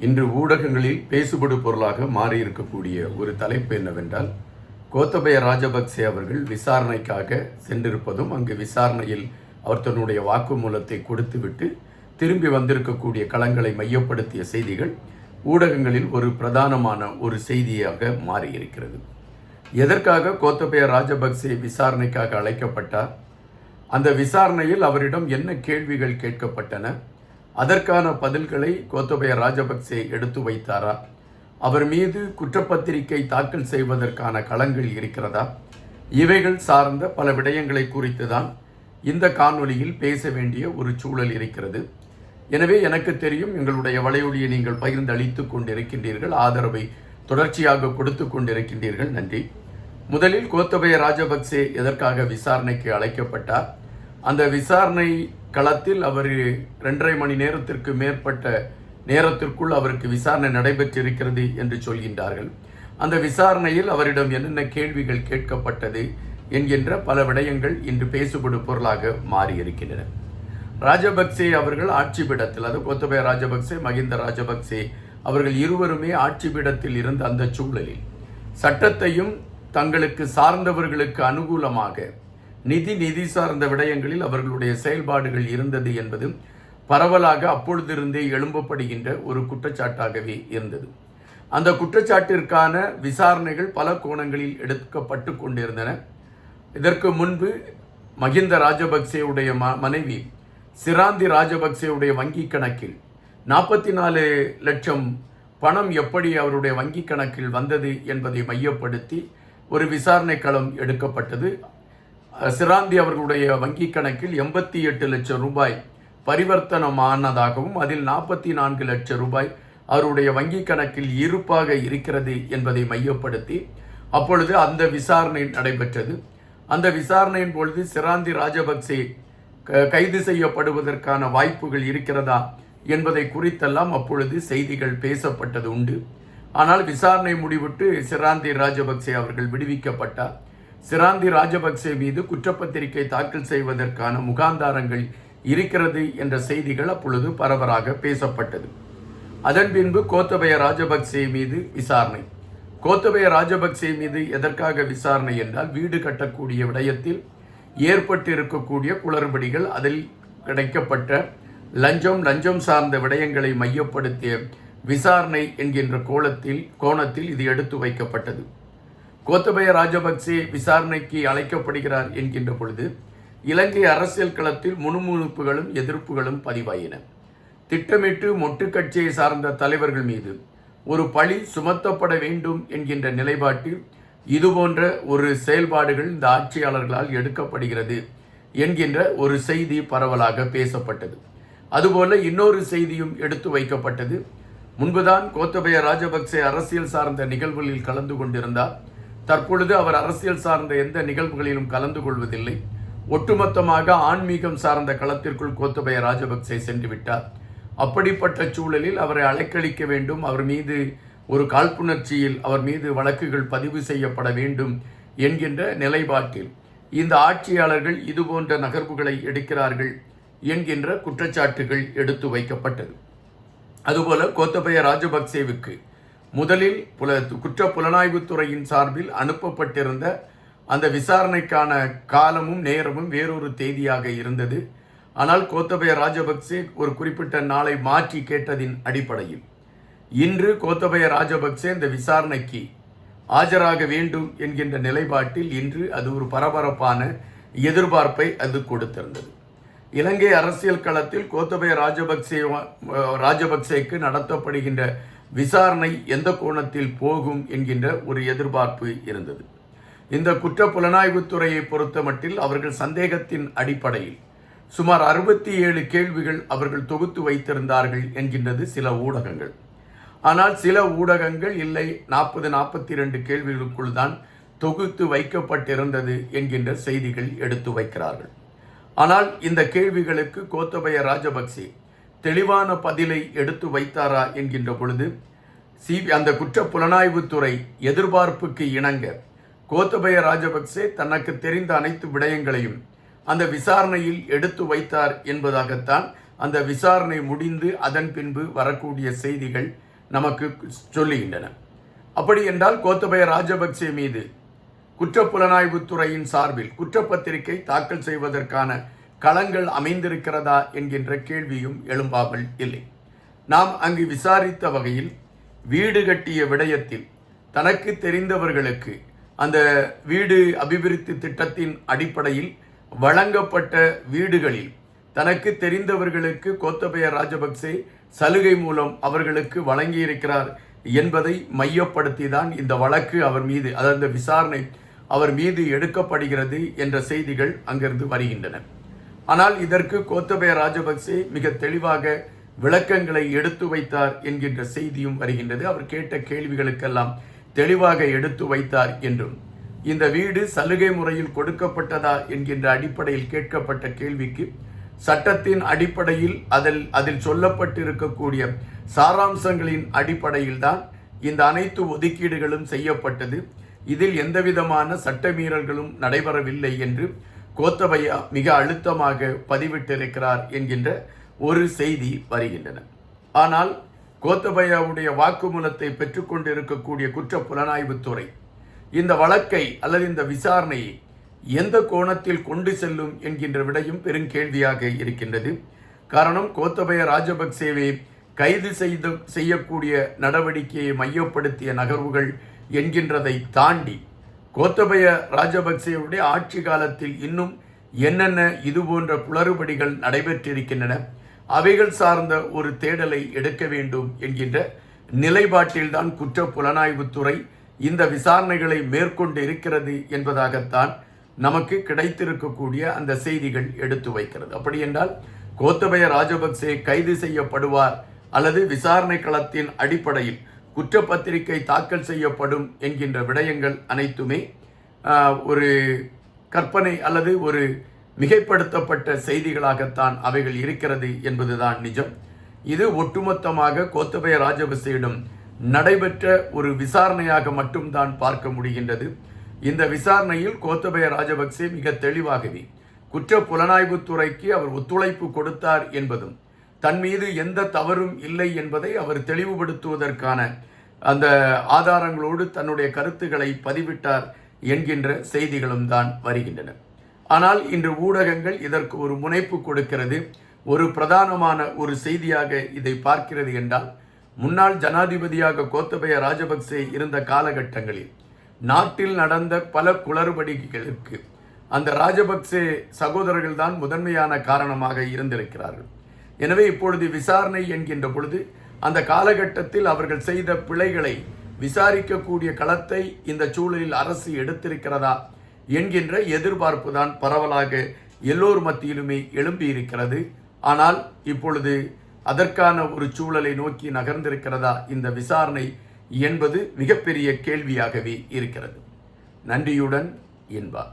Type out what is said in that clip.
இன்று ஊடகங்களில் பேசுபடு பொருளாக மாறியிருக்கக்கூடிய ஒரு தலைப்பு என்னவென்றால், கோத்தபய ராஜபக்சே அவர்கள் விசாரணைக்காக சென்றிருப்பதும், அங்கு விசாரணையில் அவர் தன்னுடைய வாக்குமூலத்தை கொடுத்துவிட்டு திரும்பி வந்திருக்கக்கூடிய களங்களை மையப்படுத்திய செய்திகள் ஊடகங்களில் ஒரு பிரதானமான ஒரு செய்தியாக மாறியிருக்கிறது. எதற்காக கோத்தபய ராஜபக்சே விசாரணைக்காக அழைக்கப்பட்டார்? அந்த விசாரணையில் அவரிடம் என்ன கேள்விகள் கேட்கப்பட்டன? அதற்கான பதில்களை கோத்தபய ராஜபக்சே எடுத்து வைத்தாரா? அவர் மீது குற்றப்பத்திரிகை தாக்கல் செய்வதற்கான களங்கள் இருக்கிறதா? இவைகள் சார்ந்த பல விடயங்களை குறித்து தான் இந்த காணொலியில் பேச வேண்டிய ஒரு சூழல் இருக்கிறது. எனவே எனக்கு தெரியும், எங்களுடைய வலையொலியை நீங்கள் பகிர்ந்து அளித்து கொண்டிருக்கின்றீர்கள், ஆதரவை தொடர்ச்சியாக கொடுத்து கொண்டிருக்கின்றீர்கள். நன்றி. முதலில் கோத்தபய ராஜபக்சே எதற்காக விசாரணைக்கு அழைக்கப்பட்டார்? அந்த விசாரணை களத்தில் அவர் 2.5 மணி நேரத்திற்கு மேற்பட்ட நேரத்திற்குள் அவருக்கு விசாரணை நடைபெற்றிருக்கிறது என்று சொல்கின்றார்கள். அந்த விசாரணையில் அவரிடம் என்னென்ன கேள்விகள் கேட்கப்பட்டது என்கின்ற பல விடயங்கள் இன்று பேசுபடு பொருளாக மாறியிருக்கின்றன. ராஜபக்சே அவர்கள் ஆட்சிபீடத்தில், அது கோத்தபய ராஜபக்சே, மகிந்த ராஜபக்சே அவர்கள் இருவருமே ஆட்சிபீடத்தில் இருந்த அந்த சூழலில் சட்டத்தையும் தங்களுக்கு சார்ந்தவர்களுக்கு அனுகூலமாக நிதி சார்ந்த விடயங்களில் அவர்களுடைய செயல்பாடுகள் இருந்தது என்பது பரவலாக அப்பொழுதிருந்தே எழும்பப்படுகின்ற ஒரு குற்றச்சாட்டாகவே இருந்தது. அந்த குற்றச்சாட்டிற்கான விசாரணைகள் பல கோணங்களில் எடுக்கப்பட்டு கொண்டிருந்தன. இதற்கு முன்பு மகிந்த ராஜபக்சேவுடைய மனைவி சிராந்தி ராஜபக்சேவுடைய வங்கி கணக்கில் 44 லட்சம் பணம் எப்படி அவருடைய வங்கி கணக்கில் வந்தது என்பதை மையப்படுத்தி ஒரு விசாரணை களம் எடுக்கப்பட்டது. சிராந்தி அவர்களுடைய வங்கி கணக்கில் 88 லட்சம் ரூபாய் பரிவர்த்தனமானதாகவும் அதில் 44 லட்சம் ரூபாய் அவருடைய வங்கி கணக்கில் இருப்பாக இருக்கிறது என்பதை மையப்படுத்தி அப்பொழுது அந்த விசாரணை நடைபெற்றது. அந்த விசாரணையின் பொழுது சிராந்தி ராஜபக்சே கைது செய்யப்படுவதற்கான வாய்ப்புகள் இருக்கிறதா என்பதை குறித்தெல்லாம் அப்பொழுது செய்திகள் பேசப்பட்டது உண்டு. ஆனால் விசாரணை முடிவிட்டு சிராந்தி ராஜபக்சே அவர்கள் விடுவிக்கப்பட்டார். சிராந்தி ராஜபக்சே மீது குற்றப்பத்திரிகை தாக்கல் செய்வதற்கான முகாந்தாரங்கள் இருக்கிறது என்ற செய்திகள் அப்பொழுது பரவலாக பேசப்பட்டது. அதன் பின்பு கோத்தபய ராஜபக்சே மீது விசாரணை. கோத்தபய ராஜபக்சே மீது எதற்காக விசாரணை என்றால், வீடு கட்டக்கூடிய விடயத்தில் ஏற்பட்டு இருக்கக்கூடிய குளறுபடிகள், அதில் கிடைக்கப்பட்ட லஞ்சம் சார்ந்த விடயங்களை மையப்படுத்திய விசாரணை என்கின்ற கோணத்தில் இது எடுத்து வைக்கப்பட்டது. கோத்தபய ராஜபக்சே விசாரணைக்கு அழைக்கப்படுகிறார் என்கின்ற பொழுது இலங்கை அரசியல் களத்தில் முணுமுணுப்புகளும் எதிர்ப்புகளும் பதிவாயின. திட்டமிட்டு மொட்டு கட்சியை சார்ந்த தலைவர்கள் மீது ஒரு பழி சுமத்தப்பட வேண்டும் என்கின்ற நிலைப்பாட்டில் இதுபோன்ற ஒரு செயல்பாடுகள் இந்த ஆட்சியாளர்களால் எடுக்கப்படுகிறது என்கின்ற ஒரு செய்தி பரவலாக பேசப்பட்டது. அதுபோல இன்னொரு செய்தியும் எடுத்து வைக்கப்பட்டது. முன்புதான் கோத்தபய ராஜபக்சே அரசியல் சார்ந்த நிகழ்வுகளில் கலந்து கொண்டிருந்தார். தற்பொழுது அவர் அரசியல் சார்ந்த எந்த நிகழ்வுகளிலும் கலந்து கொள்வதில்லை. ஒட்டுமொத்தமாக ஆன்மீகம் சார்ந்த களத்திற்குள் கோத்தபய ராஜபக்சே சென்று விட்டார். அப்படிப்பட்ட சூழலில் அவரை அலைக்கழிக்க வேண்டும், அவர் மீது ஒரு காழ்ப்புணர்ச்சியில் அவர் மீது வழக்குகள் பதிவு செய்யப்பட வேண்டும் என்கின்ற நிலைப்பாட்டில் இந்த ஆட்சியாளர்கள் இதுபோன்ற நகர்வுகளை எடுக்கிறார்கள் என்கின்ற குற்றச்சாட்டுகள் எடுத்து வைக்கப்பட்டது. அதுபோல கோத்தபய ராஜபக்சேவுக்கு முதலில் குற்ற புலனாய்வுத்துறையின் சார்பில் அனுப்பப்பட்டிருந்த அந்த விசாரணைக்கான காலமும் நேரமும் வேறொரு தேதியாக இருந்தது. ஆனால் கோத்தபய ராஜபக்சே ஒரு குறிப்பிட்ட நாளை மாற்றி கேட்டதின் அடிப்படையில் இன்று கோத்தபய ராஜபக்சே இந்த விசாரணைக்கு ஆஜராக வேண்டும் என்கின்ற நிலைப்பாட்டில் இன்று அது ஒரு பரபரப்பான எதிர்பார்ப்பை அது கொடுத்திருந்தது. இலங்கை அரசியல் களத்தில் கோத்தபய ராஜபக்சேக்கு நடத்தப்படுகின்ற விசாரணை எந்த கோணத்தில் போகும் என்கின்ற ஒரு எதிர்பார்ப்பு இருந்தது. இந்த குற்ற புலனாய்வுத்துறையை பொறுத்தமட்டில் அவர்கள் சந்தேகத்தின் அடிப்படையில் சுமார் 67 கேள்விகள் அவர்கள் தொகுத்து வைத்திருந்தார்கள் என்கின்றது சில ஊடகங்கள். ஆனால் சில ஊடகங்கள் இல்லை, 42 கேள்விகளுக்குள் தான் தொகுத்து வைக்கப்பட்டிருந்தது என்கின்ற செய்திகள் எடுத்து வைக்கிறார்கள். ஆனால் இந்த கேள்விகளுக்கு கோத்தபய ராஜபக்சே தெளிவான பதிலை எடுத்து வைத்தாரா என்கின்ற பொழுது அந்த குற்ற புலனாய்வுத்துறை எதிர்பார்ப்புக்கு இணங்க கோத்தபய ராஜபக்சே தனக்கு தெரிந்த அனைத்து விடயங்களையும் அந்த விசாரணையில் எடுத்து வைத்தார் என்பதாகத்தான் அந்த விசாரணை முடிந்து அதன் பின்பு வரக்கூடிய செய்திகள் நமக்கு சொல்லுகின்றன. அப்படி என்றால் கோத்தபய ராஜபக்சே மீது குற்றப்புலனாய்வுத்துறையின் சார்பில் குற்றப்பத்திரிகை தாக்கல் செய்வதற்கான களங்கள் அமைந்திருக்கிறதா என்கின்ற கேள்வியும் எழும்பாமல் இல்லை. நாம் அங்கு விசாரித்த வகையில் வீடு கட்டிய விடயத்தில் தனக்கு தெரிந்தவர்களுக்கு அந்த வீடு அபிவிருத்தி திட்டத்தின் அடிப்படையில் வழங்கப்பட்ட வீடுகளில் தனக்கு தெரிந்தவர்களுக்கு கோத்தபய ராஜபக்சே சலுகை மூலம் அவர்களுக்கு வழங்கியிருக்கிறார் என்பதை மையப்படுத்தி தான் இந்த வழக்கு அவர் மீது, அதாவது விசாரணை அவர் மீது எடுக்கப்படுகிறது என்ற செய்திகள் அங்கிருந்து வருகின்றன. ஆனால் இதற்கு கோத்தபய ராஜபக்சே மிக தெளிவாக விளக்கங்களை எடுத்து வைத்தார் என்கின்ற செய்தியும் வருகின்றது. அவர் கேட்ட கேள்விகளுக்கெல்லாம் தெளிவாக எடுத்து வைத்தார் என்றும், இந்த வீடு சலுகை முறையில் கொடுக்கப்பட்டதா என்கின்ற அடிப்படையில் கேட்கப்பட்ட கேள்விக்கு சட்டத்தின் அடிப்படையில் அதில் சொல்லப்பட்டிருக்கக்கூடிய சாராம்சங்களின் அடிப்படையில் தான் இந்த அனைத்து ஒதுக்கீடுகளும் செய்யப்பட்டது, இதில் எந்தவிதமான சட்டமீறல்களும் நடைபெறவில்லை என்று கோத்தபயா மிக அழுத்தமாக பதிவிட்டிருக்கிறார் என்கின்ற ஒரு செய்தி வருகின்றன. ஆனால் கோத்தபயாவுடைய வாக்குமூலத்தை பெற்றுக்கொண்டிருக்கக்கூடிய குற்ற புலனாய்வுத்துறை இந்த வழக்கை அல்லது இந்த விசாரணையை எந்த கோணத்தில் கொண்டு செல்லும் என்கின்ற விடையும் பெருங்கேள்வியாக இருக்கின்றது. காரணம், கோத்தபய ராஜபக்சேவை கைது செய்யக்கூடிய நடவடிக்கையை மையப்படுத்திய நகர்வுகள் என்கின்றதை தாண்டி கோத்தபய ராஜபக்சேவுடைய ஆட்சி காலத்தில் இன்னும் என்னென்ன இதுபோன்ற குளறுபடிகள் நடைபெற்றிருக்கின்றன, அவைகள் சார்ந்த ஒரு தேடலை எடுக்க வேண்டும் என்கின்ற நிலைப்பாட்டில்தான் குற்ற புலனாய்வுத்துறை இந்த விசாரணைகளை மேற்கொண்டு இருக்கிறது என்பதாகத்தான் நமக்கு கிடைத்திருக்கக்கூடிய அந்த செய்திகள் எடுத்து வைக்கிறது. அப்படி என்றால் கோத்தபய ராஜபக்சே கைது செய்யப்படுவார் அல்லது விசாரணை களத்தின் அடிப்படையில் குற்றப்பத்திரிகை தாக்கல் செய்யப்படும் என்கின்ற விடயங்கள் அனைத்துமே ஒரு கற்பனை அல்லது ஒரு மிகைப்படுத்தப்பட்ட செய்திகளாகத்தான் அவைகள் இருக்கிறது என்பதுதான் நிஜம். இது ஒட்டுமொத்தமாக கோத்தபய ராஜபக்சேயிடம் நடைபெற்ற ஒரு விசாரணையாக மட்டும்தான் பார்க்க முடிகின்றது. இந்த விசாரணையில் கோத்தபய ராஜபக்சே மிக தெளிவாகவே குற்ற புலனாய்வுத்துறைக்கு அவர் ஒத்துழைப்பு கொடுத்தார் என்பதும், தன் மீது எந்த தவறும் இல்லை என்பதை அவர் தெளிவுபடுத்துவதற்கான அந்த ஆதாரங்களோடு தன்னுடைய கருத்துக்களை பதிவிட்டார் என்கின்ற செய்திகளும் தான் வருகின்றன. ஆனால் இன்று ஊடகங்கள் இதற்கு ஒரு முனைப்பு கொடுக்கிறது, ஒரு பிரதானமான ஒரு செய்தியாக இதை பார்க்கிறது என்றால், முன்னாள் ஜனாதிபதியாக கோத்தபய ராஜபக்சே இருந்த காலகட்டங்களில் நாட்டில் நடந்த பல குளறுபடிகளுக்கு அந்த ராஜபக்சே சகோதரர்கள் தான் முதன்மையான காரணமாக இருந்திருக்கிறார்கள். எனவே இப்பொழுது விசாரணை என்கின்ற பொழுது அந்த காலகட்டத்தில் அவர்கள் செய்த பிழைகளை விசாரிக்கக்கூடிய களத்தை இந்த சூழலில் அரசு எடுத்திருக்கிறதா என்கின்ற எதிர்பார்ப்பு தான் பரவலாக எல்லோர் மத்தியிலுமே எழும்பியிருக்கிறது. ஆனால் இப்பொழுது அதற்கான ஒரு சூழலை நோக்கி நகர்ந்திருக்கிறதா இந்த விசாரணை என்பது மிகப்பெரிய கேள்வியாகவே இருக்கிறது. நன்றியுடன் இன்பா.